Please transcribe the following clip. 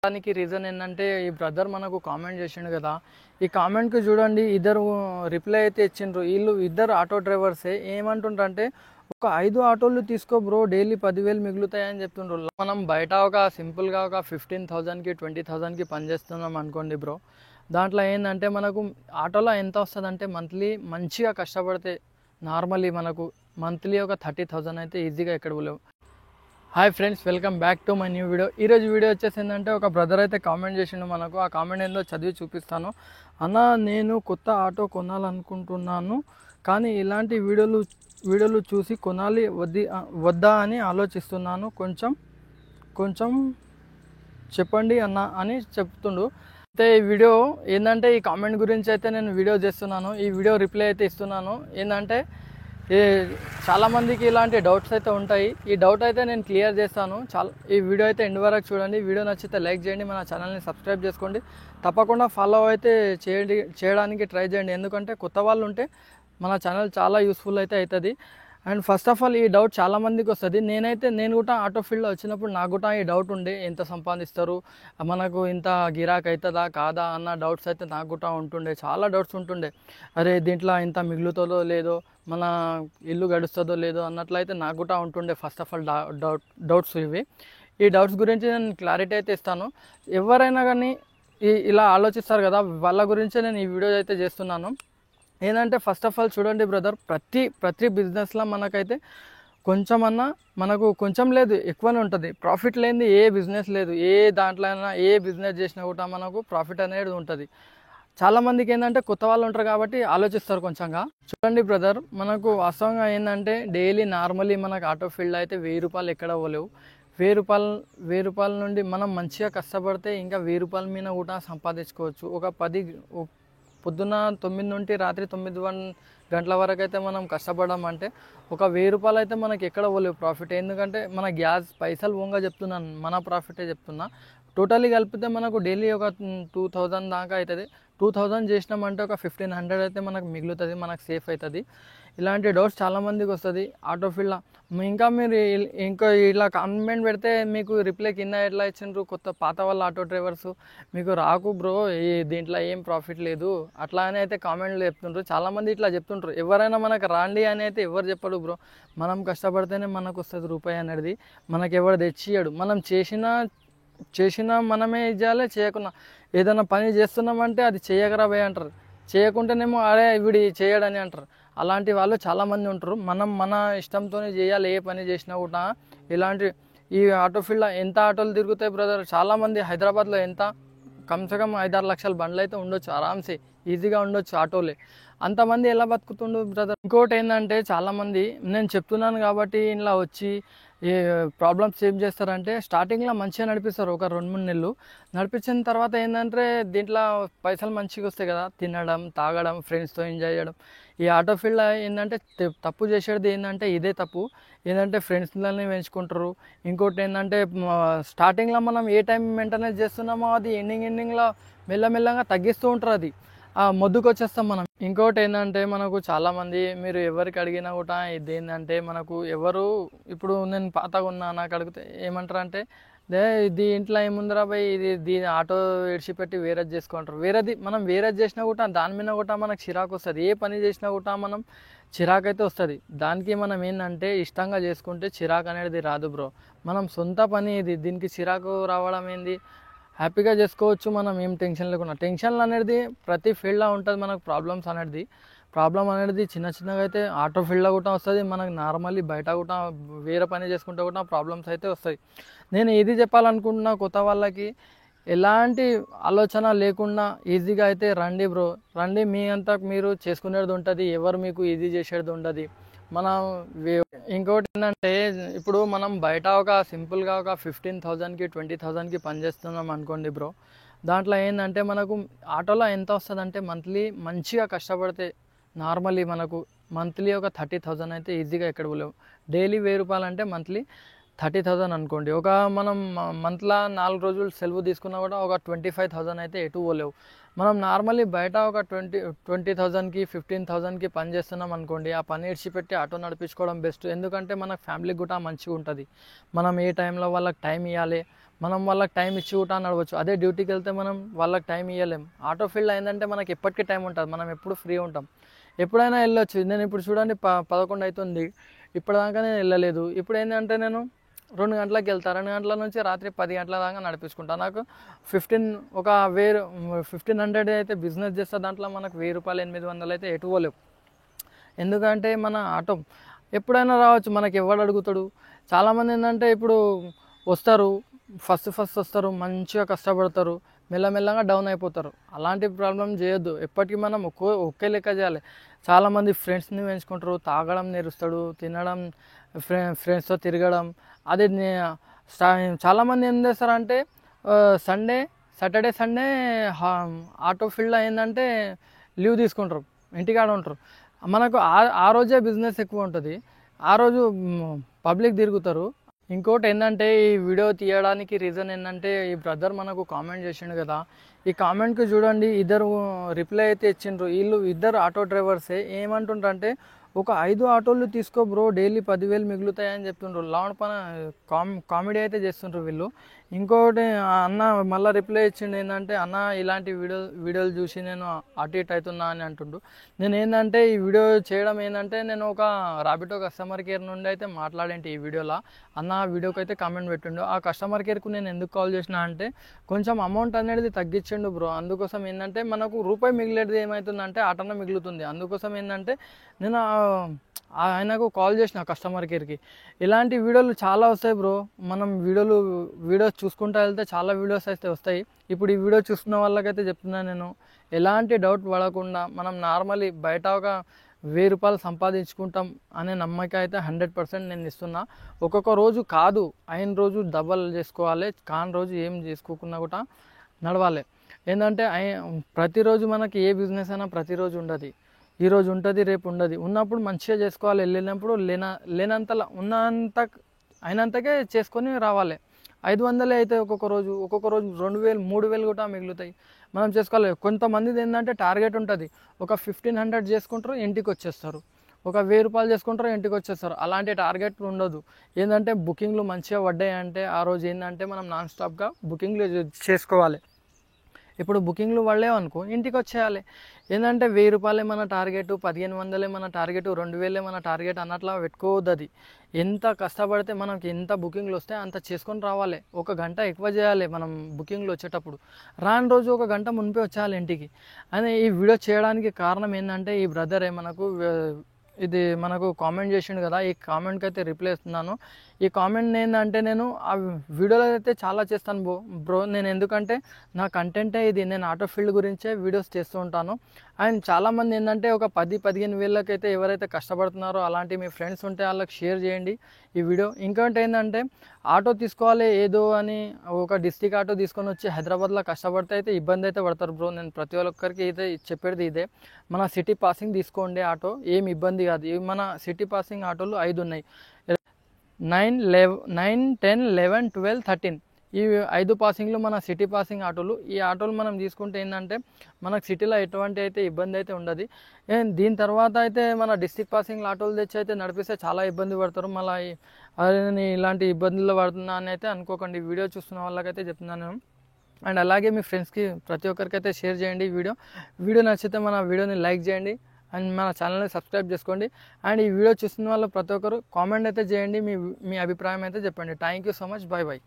దానికి రీజన్ ఏంటంటే ఈ బ్రదర్ మనకు కామెంట్ చేసిండు కదా, ఈ కామెంట్కి చూడండి ఇద్దరు రిప్లై అయితే ఇచ్చిండ్రు. వీళ్ళు ఇద్దరు ఆటో డ్రైవర్సే. ఏమంటుండ్రంటే ఒక 5 ఆటోలు తీసుకో బ్రో, డైలీ 10,000 మిగులుతాయని చెప్తుండ్రు. మనం బయట ఒక సింపుల్గా ఒక 15,000కి 20,000కి పని చేస్తున్నాం అనుకోండి బ్రో. దాంట్లో ఏంటంటే మనకు ఆటోలో ఎంత వస్తుందంటే మంత్లీ మంచిగా కష్టపడితే నార్మల్లీ మనకు మంత్లీ ఒక 30,000 అయితే ఈజీగా ఎక్కడ పోలేవు. Hi friends, welcome back to my new video. ఈరోజు వీడియో వచ్చేసి ఏంటంటే ఒక బ్రదర్ అయితే కామెంట్ చేసిండు మనకు. ఆ కామెంట్ ఏందో చదివి చూపిస్తాను. అన్న, నేను కొత్త ఆటో కొనాలనుకుంటున్నాను, కానీ ఇలాంటి వీడియోలు చూసి కొనాలి వద్దా అని ఆలోచిస్తున్నాను. కొంచెం చెప్పండి అన్న అని చెప్తుండు. అయితే ఈ వీడియో ఏంటంటే ఈ కామెంట్ గురించి అయితే నేను వీడియో చేస్తున్నాను. ఈ వీడియో రిప్లై అయితే ఇస్తున్నాను. ఏంటంటే చాలామందికి ఇలాంటి డౌట్స్ అయితే ఉంటాయి. ఈ డౌట్ అయితే నేను క్లియర్ చేస్తాను. ఈ వీడియో అయితే ఎండ్ వరకు చూడండి. వీడియో నచ్చితే లైక్ చేయండి, మన ఛానల్ని సబ్స్క్రైబ్ చేసుకోండి, తప్పకుండా ఫాలో అయితే చేయడానికి ట్రై చేయండి. ఎందుకంటే కొత్త వాళ్ళు ఉంటే మన ఛానల్ చాలా యూస్ఫుల్ అయితే అవుతుంది. అండ్ ఫస్ట్ ఆఫ్ ఆల్ ఈ డౌట్ చాలామందికి వస్తుంది. నేను కూడా ఆటో ఫీల్డ్లో వచ్చినప్పుడు నాకు కూడా ఈ డౌట్ ఉండే, ఎంత సంపాదిస్తారు, మనకు ఇంత గిరాక్ అవుతుందా కాదా అన్న డౌట్స్ అయితే నాకు కూడా ఉంటుండే. చాలా డౌట్స్ ఉంటుండే. అరే దీంట్లో ఇంత మిగులుతుందో లేదో, మన ఇల్లు గడుస్తుందో లేదో అన్నట్లయితే నాకు కూడా ఉంటుండే. ఫస్ట్ ఆఫ్ ఆల్ డౌట్స్ ఇవి. ఈ డౌట్స్ గురించి నేను క్లారిటీ అయితే ఇస్తాను. ఎవరైనా కానీ ఇలా ఆలోచిస్తారు కదా, వాళ్ళ గురించే నేను ఈ వీడియో అయితే చేస్తున్నాను. ఏంటంటే ఫస్ట్ ఆఫ్ ఆల్ చూడండి బ్రదర్, ప్రతి బిజినెస్లో మనకైతే కొంచెమన్నా మనకు కొంచెం లేదు ఎక్కువనే ఉంటుంది. ప్రాఫిట్ లేనిది ఏ బిజినెస్ లేదు. ఏ దాంట్లో అయినా ఏ బిజినెస్ చేసినా కూడా మనకు ప్రాఫిట్ అనేది ఉంటుంది. చాలామందికి ఏంటంటే కొత్త వాళ్ళు ఉంటారు కాబట్టి ఆలోచిస్తారు కొంచెంగా. చూడండి బ్రదర్, మనకు వాస్తవంగా ఏంటంటే డైలీ నార్మల్లీ మనకు ఆటో ఫీల్డ్ అయితే 1,000 రూపాయలు ఎక్కడ పోలేవు. 1,000 రూపాయల నుండి మనం మంచిగా కష్టపడితే ఇంకా 1,000 రూపాయల మీద కూడా సంపాదించుకోవచ్చు. పొద్దున్న 9 నుండి రాత్రి 9 గంటల వరకు అయితే మనం కష్టపడమంటే ఒక 1,000 రూపాయలు అయితే మనకి ఎక్కడ పోలేవు ప్రాఫిట్. ఎందుకంటే మన గ్యాస్ పైసలు ఓంగా చెప్తున్నాను, మన ప్రాఫిటే చెప్తున్నా. టోటలీ కలిపితే మనకు డైలీ ఒక 2,000 దాకా అవుతుంది. 2,000 చేసినామంటే ఒక 1,500 అయితే మనకు మిగులుతుంది, మనకు సేఫ్ అవుతుంది. ఇలాంటి డౌట్స్ చాలామందికి వస్తుంది ఆటో ఫీల్డ్లో. ఇంకా మీరు ఇలా కామెంట్ పెడితే మీకు రిప్లై కింద ఎట్లా ఇచ్చిండ్రు పాత వాళ్ళ ఆటో డ్రైవర్స్, మీకు రాకు బ్రో, దీంట్లో ఏం ప్రాఫిట్ లేదు అట్లా అని అయితే కామెంట్లు చెప్తుండ్రు. చాలామంది ఇట్లా చెప్తుంటారు. ఎవరైనా మనకు రాండి అని అయితే ఎవరు చెప్పడు బ్రో. మనం కష్టపడితేనే మనకు వస్తుంది రూపాయి అనేది. మనకు ఎవరు తెచ్చియడు. మనం చేసినా మనమే ఇవ్వాలి, చేయకున్నా ఏదైనా పని చేస్తున్నామంటే అది చేయకరా భయ్ అంటారు. చేయకుంటేనేమో అరే వీడి చేయడని అంటారు. అలాంటి వాళ్ళు చాలామంది ఉంటారు. మనం మన ఇష్టంతో చేయాలి. ఏ పని చేసినా కూడా ఈ ఆటో ఫీల్డ్లో ఎంత ఆటోలు తిరుగుతాయి బ్రదర్. చాలామంది హైదరాబాద్లో కమ్సే కమ్ 5-6 లక్షల బండ్లు అయితే ఉండొచ్చు, ఆరామ్సే ఈజీగా ఉండొచ్చు ఆటోలే. అంతమంది ఎలా బతుకుతుండు బ్రదర్. ఇంకోటి ఏంటంటే చాలామంది నేను చెప్తున్నాను కాబట్టి ఇలా వచ్చి ఏ ప్రాబ్లమ్స్ ఏం చేస్తారంటే స్టార్టింగ్లో మంచిగా నడిపిస్తారు, ఒక 2-3 నెలలు నడిపించిన తర్వాత ఏంటంటే దీంట్లో పైసలు మంచిగా వస్తాయి కదా, తినడం తాగడం ఫ్రెండ్స్తో ఎంజాయ్ చేయడం. ఈ ఆటో ఫీల్డ్లో ఏంటంటే తప్పు చేసేది ఏంటంటే ఇదే తప్పు. ఏంటంటే ఫ్రెండ్స్లని పెంచుకుంటారు. ఇంకోటి ఏంటంటే స్టార్టింగ్లో మనం ఏ టైం మెయింటెనెన్స్ చేస్తున్నామో అది ఎండింగ్లో మెల్లమెల్లగా తగ్గిస్తూ ఉంటారు. అది మొద్దుకు వచ్చేస్తాం మనం. ఇంకోటి ఏంటంటే మనకు చాలామంది మీరు ఎవరికి అడిగినా కూడా ఇది ఏంటంటే మనకు ఇప్పుడు నేను పాతగా ఉన్నా నాకు అడిగితే ఏమంటారు అంటే దీంట్లో ఏముందిరా భయ్, దీని ఆటో విడిచిపెట్టి వేరేది చేసుకుంటారు. మనం వేరేది చేసినా కూడా దాని మీద కూడా మనకు చిరాకు వస్తుంది. ఏ పని చేసినా కూడా మనం చిరాకు అయితే వస్తుంది. దానికి మనం ఏంటంటే ఇష్టంగా చేసుకుంటే చిరాకు అనేది రాదు బ్రో. మనం సొంత పని ఇది, దీనికి చిరాకు రావడం ఏంది, హ్యాపీగా చేసుకోవచ్చు మనం ఏం టెన్షన్ లేకుండా. టెన్షన్లు అనేది ప్రతి ఫీల్డ్లో ఉంటుంది. మనకు ప్రాబ్లం అనేది చిన్నగా అయితే ఆటో ఫీల్డ్లో కూడా వస్తుంది. మనకు నార్మల్లీ బయట కూడా వేరే పని చేసుకుంటే కూడా ప్రాబ్లమ్స్ అయితే వస్తాయి. నేను ఇది చెప్పాలనుకుంటున్నా, కొత్త వాళ్ళకి ఎలాంటి ఆలోచన లేకుండా ఈజీగా అయితే రండి బ్రో, రండి. మీ అంతా మీరు చేసుకునేది ఉంటుంది, ఎవరు మీకు ఈజీ చేసేది ఉండదు. ఇంకోటి ఏంటంటే ఇప్పుడు మనం బయట ఒక సింపుల్గా ఒక 15,000కి 20,000కి పని చేస్తున్నాం అనుకోండి బ్రో. దాంట్లో ఏంటంటే మనకు ఆటోలో ఎంత వస్తుందంటే మంత్లీ మంచిగా కష్టపడితే నార్మల్లీ మనకు మంత్లీ ఒక 30,000 అయితే ఈజీగా ఎక్కడ పోలేవు. డైలీ 1,000 రూపాయలు అంటే మంత్లీ 30,000 అనుకోండి. మనం మంత్లో 4 రోజులు సెలవు తీసుకున్నా కూడా ఒక 25,000 అయితే ఎటు పోలేవు. మనం నార్మల్లీ బయట ఒక 20,000కి 15,000కి పని చేస్తున్నాం అనుకోండి, ఆ పని ఇడిచిపెట్టి ఆటో నడిపించుకోవడం బెస్ట్. ఎందుకంటే మన ఫ్యామిలీకి కూడా మంచిగా ఉంటుంది. మనం ఏ టైంలో వాళ్ళకి టైం ఇవ్వాలి, మనం వాళ్ళకి టైం ఇచ్చి కూడా నడవచ్చు. అదే డ్యూటీకి వెళ్తే మనం వాళ్ళకి టైం ఇవ్వలేం. ఆటో ఫీల్డ్ అయిందంటే మనకి ఎప్పటికీ టైం ఉంటుంది, మనం ఎప్పుడు ఫ్రీ ఉంటాం, ఎప్పుడైనా వెళ్ళొచ్చు. నేను ఇప్పుడు చూడండి 11 అవుతుంది, ఇప్పటిదాకా నేను వెళ్ళలేదు. ఇప్పుడు ఏంటంటే నేను 2 గంటలకు వెళ్తా, 2 గంటల నుంచి రాత్రి 10 గంటల దాకా నడిపించుకుంటా. నాకు 1500 అయితే బిజినెస్ చేస్తా, దాంట్లో మనకు 1000 రూపాయలు 800 అయితే ఎటు పోలేవు. ఎందుకంటే మన ఆటో ఎప్పుడైనా రావచ్చు, మనకి ఎవడు అడుగుతాడు. చాలామంది ఏంటంటే ఇప్పుడు వస్తారు, ఫస్ట్ వస్తారు, మంచిగా కష్టపడతారు, మెల్లమెల్లగా డౌన్ అయిపోతారు. అలాంటి ప్రాబ్లం చేయొద్దు. ఎప్పటికీ మనం ఒకే లెక్క చేయాలి. చాలామంది ఫ్రెండ్స్ని పెంచుకుంటారు, తాగడం నేర్స్తాడు, తినడం, ఫ్రెండ్స్తో తిరగడం. అదే చాలామంది ఏం చేస్తారంటే సాటర్డే సండే ఆటో ఫీల్డ్లో ఏంటంటే లీవ్ తీసుకుంటారు, ఇంటికాడ ఉంటారు. మనకు ఆ రోజే బిజినెస్ ఎక్కువ ఉంటుంది, ఆ రోజు పబ్లిక్ తిరుగుతారు. ఇంకోటి ఏంటంటే ఈ వీడియో తీయడానికి రీజన్ ఏంటంటే ఈ బ్రదర్ మనకు కామెంట్ చేసిండు కదా, ఈ కామెంట్కి చూడండి ఇద్దరు రిప్లై అయితే ఇచ్చిండ్రు. ఇద్దరు ఆటో డ్రైవర్సే. ఏమంటుండ్రంటే ఒక 5 ఆటోలు తీసుకో బ్రో, డైలీ 10,000 మిగులుతాయని చెప్తుండ్రు. లావణ పన కామెడీ అయితే చేస్తుండ్రు వీళ్ళు. ఇంకోటి అన్న మళ్ళీ రిప్లై ఇచ్చిండు ఏంటంటే, అన్న ఇలాంటి వీడియోలు చూసి నేను అటు ఇటు అవుతున్నా అని అంటుండు. నేను ఏంటంటే ఈ వీడియో చేయడం ఏంటంటే, నేను ఒక రాబిటో కస్టమర్ కేర్ నుండి అయితే మాట్లాడేంటి ఈ వీడియోలో. అన్న వీడియోకి అయితే కామెంట్ పెట్టిండు. ఆ కస్టమర్ కేర్కు నేను ఎందుకు కాల్ చేసిన అంటే, కొంచెం అమౌంట్ అనేది తగ్గించిండు బ్రో. అందుకోసం ఏంటంటే మనకు రూపాయి మిగిలేది ఏమవుతుందంటే ఆటన మిగులుతుంది. అందుకోసం ఏంటంటే నేను ఆయనకు కాల్ చేసిన కస్టమర్ కేర్కి. ఇలాంటి వీడియోలు చాలా వస్తాయి బ్రో. మనం వీడియోస్ చూసుకుంటూ వెళ్తే చాలా వీడియోస్ అయితే వస్తాయి. ఇప్పుడు ఈ వీడియో చూస్తున్న వాళ్ళకైతే చెప్తున్నాను నేను, ఎలాంటి డౌట్ పడకుండా మనం నార్మల్లీ బయట ఒక 1000 రూపాయలు సంపాదించుకుంటాం అనే నమ్మకం అయితే 100% నేను ఇస్తున్నా. ఒక్కొక్క రోజు కాదు, అయిన రోజు డబల్ చేసుకోవాలి, కాని రోజు ఏం చేసుకోకుండా కూడా నడవాలి. ఏంటంటే ప్రతిరోజు మనకి ఏ బిజినెస్ అయినా ప్రతిరోజు ఉండదు. ఈరోజు ఉంటుంది, రేపు ఉండదు. ఉన్నప్పుడు మంచిగా చేసుకోవాలి, వెళ్ళినప్పుడు లేనంతలా అయినంతకే చేసుకొని రావాలి. 500 అయితే ఒక్కొక్క రోజు 2000 3000 కూడా మిగులుతాయి. మనం చేసుకోవాలి. కొంతమందిది ఏంటంటే టార్గెట్ ఉంటుంది, ఒక 1500 చేసుకుంటారు, ఇంటికి వచ్చేస్తారు. ఒక 1000 రూపాయలు చేసుకుంటారు, ఇంటికి వచ్చేస్తారు. అలాంటి టార్గెట్ ఉండదు. ఏంటంటే బుకింగ్లు మంచిగా పడ్డాయంటే ఆ రోజు ఏంటంటే మనం నాన్ స్టాప్గా బుకింగ్లు చేసుకోవాలి. ఇప్పుడు బుకింగ్లు పడలేవనుకో ఇంటికి వచ్చేయాలి. ఏంటంటే 1000 రూపాయలే మన టార్గెట్, 1500 మన టార్గెట్, 2000 మన టార్గెట్ అన్నట్లా పెట్టుకోవద్దు. అది ఎంత కష్టపడితే మనకి ఎంత బుకింగ్లు వస్తే అంత చేసుకొని రావాలి. 1 గంట ఎక్కువ చేయాలి మనం బుకింగ్లు వచ్చేటప్పుడు. రాని రోజు 1 గంట మునిపే వచ్చేయాలి ఇంటికి. అని ఈ వీడియో చేయడానికి కారణం ఏంటంటే ఈ బ్రదరే ఇది మనకు కామెంట్ చేసిండు కదా, ఈ కామెంట్కి అయితే రిప్లై ఇస్తున్నాను. ఈ కామెంట్ ఏంటంటే నేను ఆ వీడియోలో అయితే చాలా చేస్తాను బ్రో. నేను ఎందుకంటే నా కంటెంటే ఇది, నేను ఆటో ఫీల్డ్ గురించే వీడియోస్ చేస్తూ ఉంటాను. అండ్ చాలామంది ఏంటంటే ఒక 10-15 వేలకైతే ఎవరైతే కష్టపడుతున్నారో అలాంటి మీ ఫ్రెండ్స్ ఉంటే వాళ్ళకి షేర్ చేయండి ఈ వీడియో. ఇంకోటి ఏంటంటే ఆటో తీసుకోవాలి ఏదో అని ఒక డిస్ట్రిక్ట్ ఆటో తీసుకొని వచ్చి హైదరాబాద్లో కష్టపడితే అయితే ఇబ్బంది అయితే పడతారు బ్రో. నేను ప్రతి ఒక్కరికి అయితే చెప్పేది ఇదే, మన సిటీ పాసింగ్ తీసుకోండి ఆటో, ఏం ఇబ్బంది కాదు. మన సిటీ పాసింగ్ ఆటోలు 5 ఉన్నాయి, 9, 10, 11, 12, 13. ఈ 5 పాసింగ్లు మన సిటీ పాసింగ్ ఆటోలు. ఈ ఆటోలు మనం తీసుకుంటే ఏంటంటే మనకు సిటీలో ఎటువంటి అయితే ఇబ్బంది అయితే ఉండదు. దీని తర్వాత అయితే మన డిస్ట్రిక్ట్ పాసింగ్ ఆటోలు తెచ్చి అయితే నడిపిస్తే చాలా ఇబ్బంది పడతారు. మళ్ళీ అదే ఇలాంటి ఇబ్బందుల్లో పడుతున్నా అని అయితే అనుకోకండి. వీడియో చూస్తున్న వాళ్ళకైతే చెప్తున్నాను. అండ్ అలాగే మీ ఫ్రెండ్స్కి ప్రతి ఒక్కరికైతే షేర్ చేయండి వీడియో నచ్చితే మన వీడియోని లైక్ చేయండి అండ్ మన ఛానల్ని సబ్స్క్రైబ్ చేసుకోండి. అండ్ ఈ వీడియో చూస్తున్న వాళ్ళు ప్రతి ఒక్కరు కామెంట్ అయితే చేయండి, మీ అభిప్రాయం అయితే చెప్పండి. Thank you so much. By.